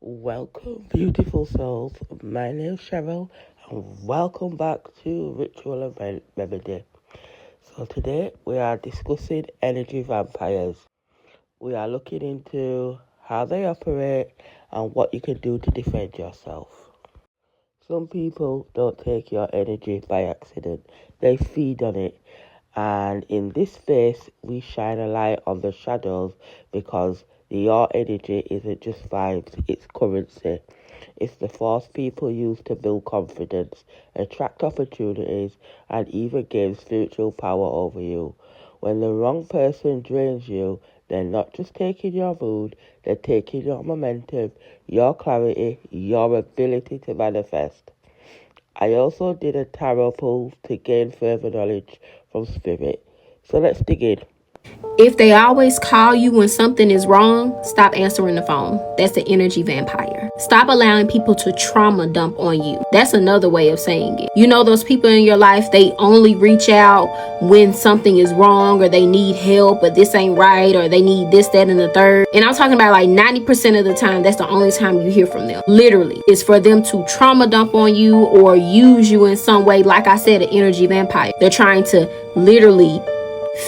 Welcome, beautiful souls. My name is Cheryl, and welcome back to Ritual and Remedy. So, today we are discussing energy vampires. We are looking into how they operate and what you can do to defend yourself. Some people don't take your energy by accident, they feed on it. And in this space, we shine a light on the shadows because your energy isn't just vibes, it's currency. It's the force people use to build confidence, attract opportunities, and even gain spiritual power over you. When the wrong person drains you, they're not just taking your mood, they're taking your momentum, your clarity, your ability to manifest. I also did a tarot pull to gain further knowledge from spirit. So let's dig in. If they always call you when something is wrong, stop answering the phone. That's the energy vampire. Stop allowing people to trauma dump on you. That's another way of saying it. You know those people in your life, they only reach out when something is wrong or they need help, but this ain't right, or they need this, that, and the third. And I'm talking about like 90% of the time, that's the only time you hear from them. Literally, it's for them to trauma dump on you or use you in some way. Like I said, an energy vampire. They're trying to literally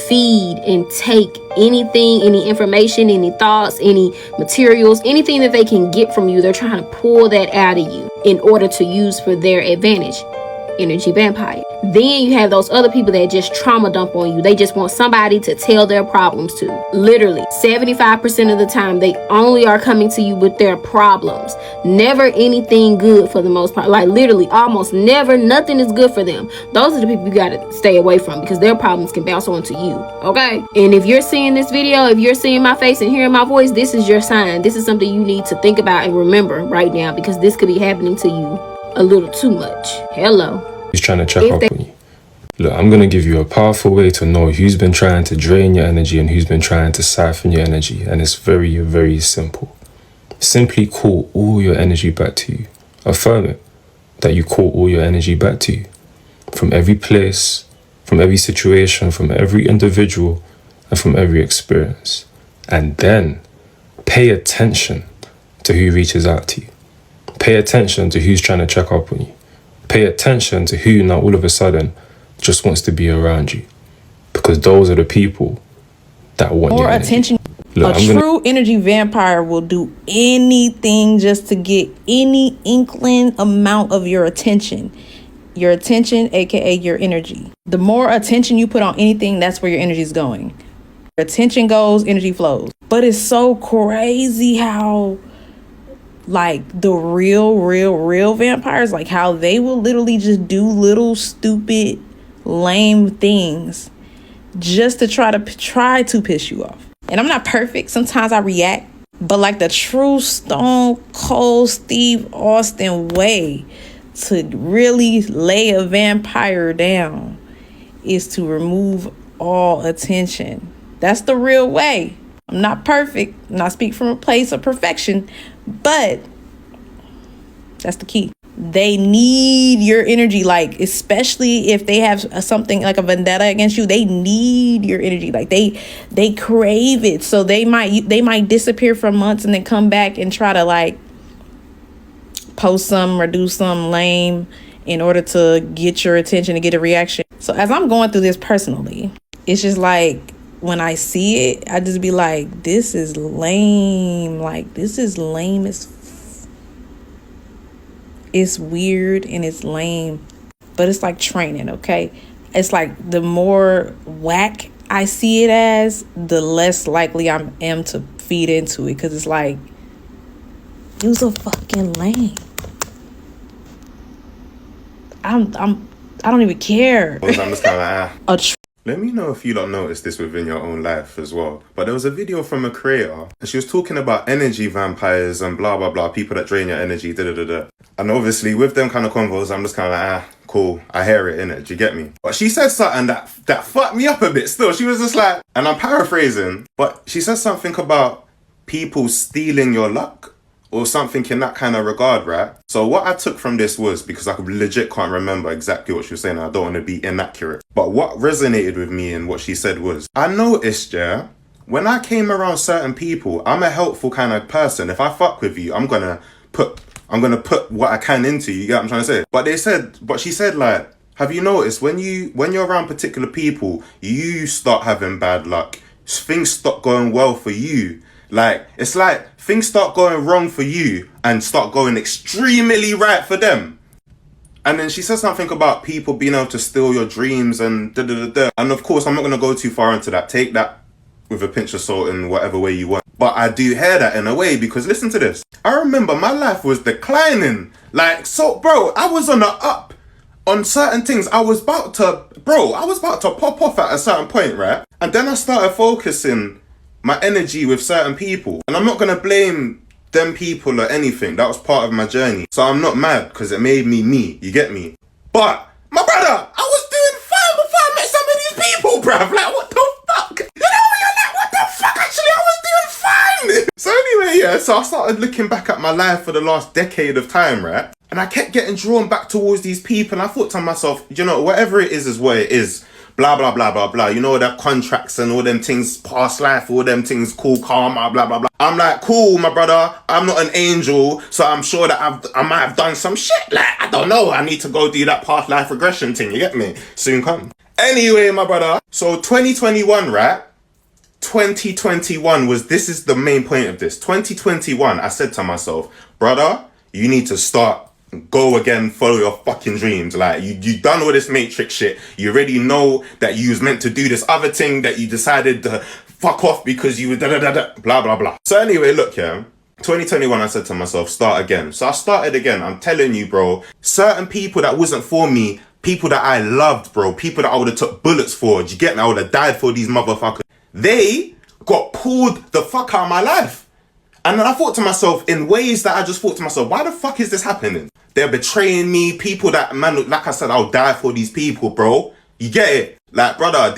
feed and take anything, any information, any thoughts, any materials, anything that they can get from you. They're trying to pull that out of you in order to use for their advantage. Energy vampire. Then you have those other people that just trauma dump on you. They just want somebody to tell their problems to. Literally 75% of the time, they only are coming to you with their problems. Never anything good for the most part. Like literally almost never, nothing is good for them. Those are the people you gotta stay away from because their problems can bounce onto you. Okay? And if you're seeing this video, if you're seeing my face and hearing my voice, this is your sign. This is something you need to think about and remember right now because this could be happening to you a little too much. Hello. Who's trying to check up on you. Look, I'm going to give you a powerful way to know who's been trying to drain your energy and who's been trying to siphon your energy. And it's very, very simple. Simply call all your energy back to you. Affirm it, that you call all your energy back to you. From every place, from every situation, from every individual, and from every experience. And then pay attention to who reaches out to you. Pay attention to who's trying to check up on you. Pay attention to who now all of a sudden just wants to be around you. Because those are the people that want more your attention. Look, a true energy vampire will do anything just to get any inkling amount of your attention. Your attention, aka your energy. The more attention you put on anything, that's where your energy is going. Attention goes, energy flows. But it's so crazy how like the real vampires, like how they will literally just do little stupid lame things just to try to piss you off. And I'm not perfect, sometimes I react, but like the true Stone Cold Steve Austin way to really lay a vampire down is to remove all attention. That's the real way. I'm not perfect, I'm not speaking from a place of perfection, but that's the key. They need your energy, like especially if they have something like a vendetta against you. They need your energy, like they crave it. So they might disappear for months and then come back and try to like post some or do some lame in order to get your attention and get a reaction. So as I'm going through this personally, it's just like when I see it, I just be like, this is lame. Like, this is lame as it's weird and it's lame. But it's like training, okay? It's like the more whack I see it as, the less likely I am to feed into it. Because it's like, you're so fucking lame. I don't even care. I'm just kind of like, Let me know if you don't notice this within your own life as well. But there was a video from a creator and she was talking about energy vampires and blah, blah, blah. People that drain your energy, da, da, da, da. And obviously with them kind of convos, I'm just kind of like, cool. I hear it, innit? Do you get me? But she said something that fucked me up a bit still. She was just like, and I'm paraphrasing, but she said something about people stealing your luck or something in that kind of regard, right? So what I took from this was, because I legit can't remember exactly what she was saying, and I don't want to be inaccurate. But what resonated with me and what she said was, I noticed, yeah, when I came around certain people, I'm a helpful kind of person. If I fuck with you, I'm gonna put what I can into you. You get what I'm trying to say? But she said, like, have you noticed when you're around particular people, you start having bad luck. Things stop going well for you. Like, it's like things start going wrong for you and start going extremely right for them. And then she said something about people being able to steal your dreams and da-da-da-da. And of course, I'm not going to go too far into that. Take that with a pinch of salt in whatever way you want. But I do hear that in a way, because listen to this. I remember my life was declining. Like, so, bro, I was on the up on certain things. I was about to pop off at a certain point, right? And then I started focusing my energy with certain people. And I'm not going to blame them people or anything. That was part of my journey. So I'm not mad because it made me me. You get me? But, my brother, I was doing fine before I met some of these people, bruv. Like, what the fuck? You know, you're like, what the fuck? Actually, I was doing fine. So anyway, yeah, so I started looking back at my life for the last decade of time, right? And I kept getting drawn back towards these people. And I thought to myself, you know, whatever it is what it is. Blah, blah, blah, blah, blah. You know, that contracts and all them things, past life, all them things, cool, karma, blah, blah, blah. I'm like, cool, my brother. I'm not an angel. So I'm sure that I might have done some shit. Like, I don't know. I need to go do that past life regression thing. You get me? Soon come. Anyway, my brother. So 2021, right? 2021 this is the main point of this. 2021, I said to myself, brother, you need to start, go again, follow your fucking dreams. Like, you done all this matrix shit. You already know that you was meant to do this other thing that you decided to fuck off because you were blah, blah, blah. So anyway, look, yeah. 2021, I said to myself, start again. So I started again. I'm telling you, bro, certain people that wasn't for me, people that I loved, bro, people that I would have took bullets for, do you get me? I would have died for these motherfuckers. They got pulled the fuck out of my life. And then I thought to myself, in ways that I just thought to myself, why the fuck is this happening? They're betraying me. People that, man, like I said, I'll die for these people, bro. You get it? Like, brother,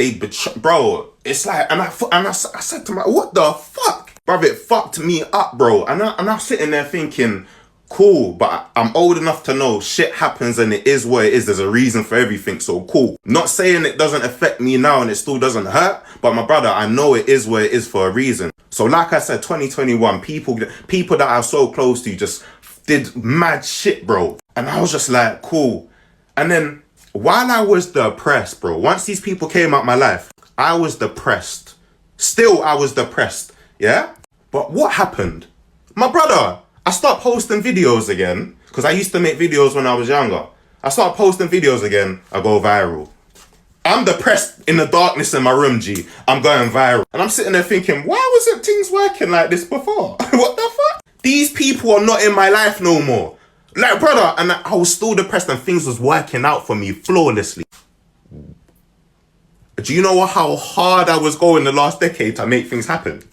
bro, it's like, and I said to myself, what the fuck? Bro, it fucked me up, bro. And I'm sitting there thinking, cool, but I'm old enough to know shit happens and it is what it is. There's a reason for everything, so cool. Not saying it doesn't affect me now and it still doesn't hurt, but my brother, I know it is what it is for a reason. So like I said, 2021, people that are so close to you just did mad shit, bro. And I was just like, cool. And then while I was depressed, bro, once these people came out my life, I was depressed. Still, I was depressed, yeah? But what happened? My brother, I start posting videos again, because I used to make videos when I was younger. I start posting videos again, I go viral. I'm depressed in the darkness in my room, G. I'm going viral. And I'm sitting there thinking, why wasn't things working like this before? What the fuck? These people are not in my life no more. Like, brother, and I was still depressed and things was working out for me flawlessly. Do you know how hard I was going the last decade to make things happen?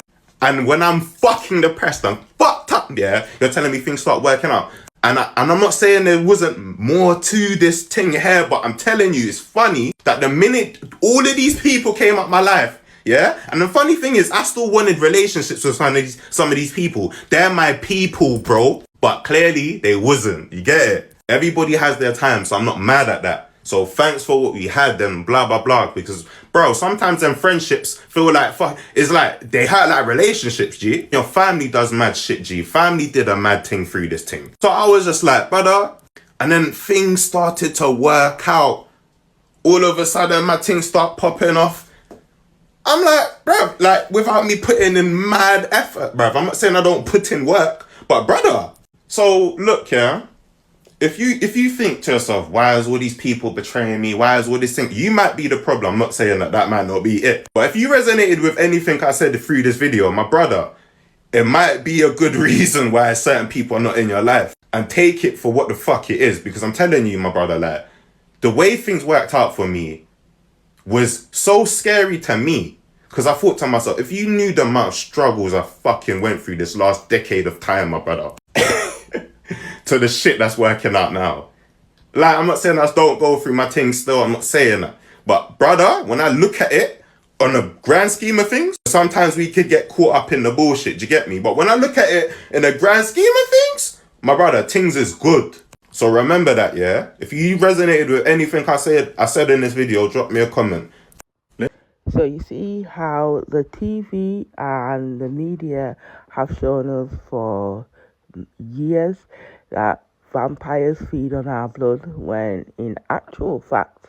And when I'm fucking depressed and fucked up, yeah, you're telling me things start working out. And I'm not saying there wasn't more to this thing here, but I'm telling you, it's funny that the minute all of these people came up my life, yeah? And the funny thing is, I still wanted relationships with some of these people. They're my people, bro. But clearly, they wasn't. You get it? Everybody has their time, so I'm not mad at that. So thanks for what we had and blah, blah, blah. Because, bro, sometimes them friendships feel like, fuck, it's like, they hurt like relationships, G. Your family does mad shit, G. Family did a mad thing through this thing. So I was just like, brother. And then things started to work out. All of a sudden, my things start popping off. I'm like, bruv, like, without me putting in mad effort, bruv. I'm not saying I don't put in work, but brother. So, look, yeah. If you think to yourself, why is all these people betraying me? Why is all this thing? You might be the problem. I'm not saying that might not be it. But if you resonated with anything I said through this video, my brother, it might be a good reason why certain people are not in your life. And take it for what the fuck it is. Because I'm telling you, my brother, like, the way things worked out for me was so scary to me. Because I thought to myself, if you knew the amount of struggles I fucking went through this last decade of time, my brother, to the shit that's working out now. Like, I'm not saying I don't go through my things still, I'm not saying that. But brother, when I look at it on the grand scheme of things, sometimes we could get caught up in the bullshit, do you get me? But when I look at it in the grand scheme of things, my brother, things is good. So remember that, yeah? If you resonated with anything I said in this video, drop me a comment. So you see how the TV and the media have shown us for years that vampires feed on our blood, when in actual fact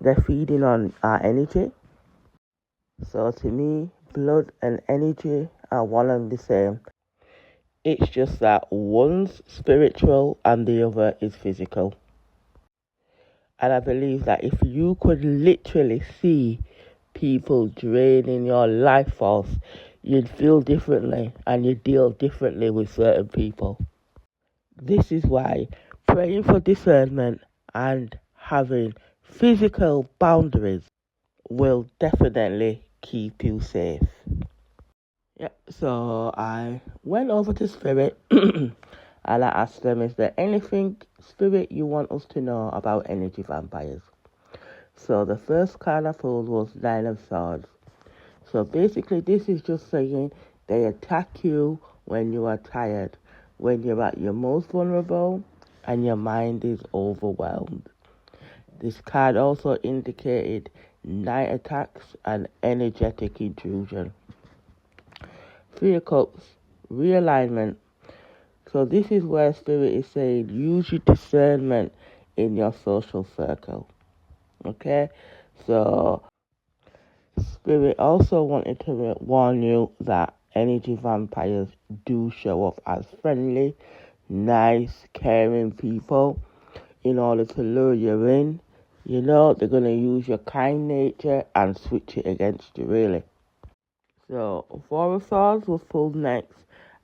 they're feeding on our energy. So to me, blood and energy are one and the same. It's just that one's spiritual and the other is physical. And I believe that if you could literally see people draining your life force, you'd feel differently and you'd deal differently with certain people. This is why praying for discernment and having physical boundaries will definitely keep you safe. Yep, so I went over to Spirit and I asked them, is there anything, Spirit, you want us to know about energy vampires? So the first card I pulled was Nine of Swords. So basically this is just saying they attack you when you are tired, when you're at your most vulnerable and your mind is overwhelmed. This card also indicated night attacks and energetic intrusion. Three of Cups, realignment. So this is where Spirit is saying use your discernment in your social circle. Okay? So Spirit also wanted to warn you that energy vampires do show up as friendly, nice, caring people in order to lure you in. You know, they're going to use your kind nature and switch it against you, really. So, Four of Swords was pulled next,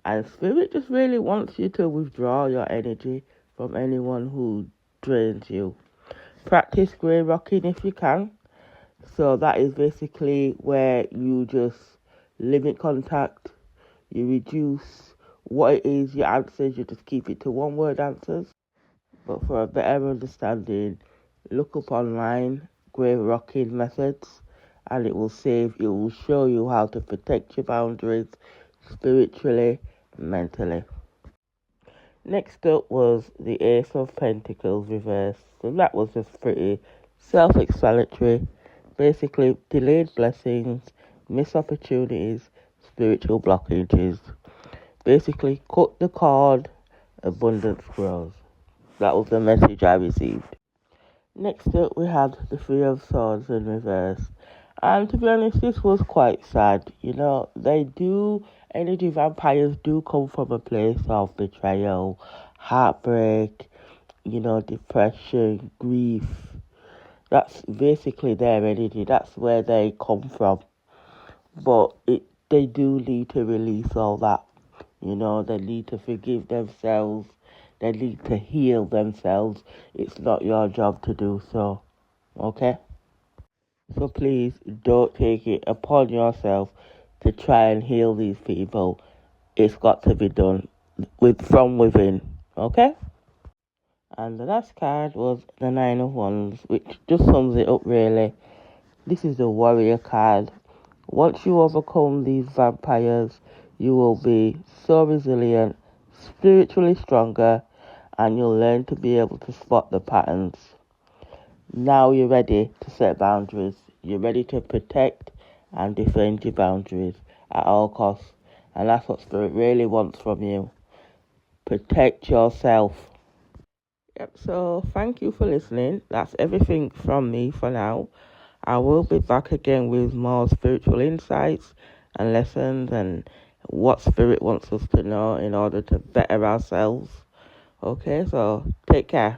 and Spirit just really wants you to withdraw your energy from anyone who drains you. Practice grey rocking if you can. So that is basically where you just limit contact, you reduce what it is your answers, you just keep it to one word answers. But for a better understanding, look up online grey rocking methods, and it will show you how to protect your boundaries spiritually, mentally. Next up was the Ace of Pentacles reversed. So that was just pretty self-explanatory. Basically, delayed blessings, missed opportunities, spiritual blockages. Basically, cut the cord, abundance grows. That was the message I received. Next up, we had the Three of Swords in reverse. And to be honest, this was quite sad. You know, energy vampires do come from a place of betrayal, heartbreak, depression, grief. That's basically their energy. That's where they come from. But they do need to release all that. They need to forgive themselves. They need to heal themselves. It's not your job to do so. Okay? So please don't take it upon yourself to try and heal these people. It's got to be done from within. Okay? And the last card was the Nine of Wands, which just sums it up really. This is the warrior card. Once you overcome these vampires, you will be so resilient, spiritually stronger, and you'll learn to be able to spot the patterns. Now you're ready to set boundaries. You're ready to protect and defend your boundaries at all costs. And that's what Spirit really wants from you. Protect yourself. Yep, so thank you for listening. That's everything from me for now. I will be back again with more spiritual insights and lessons and what Spirit wants us to know in order to better ourselves. Okay, so take care.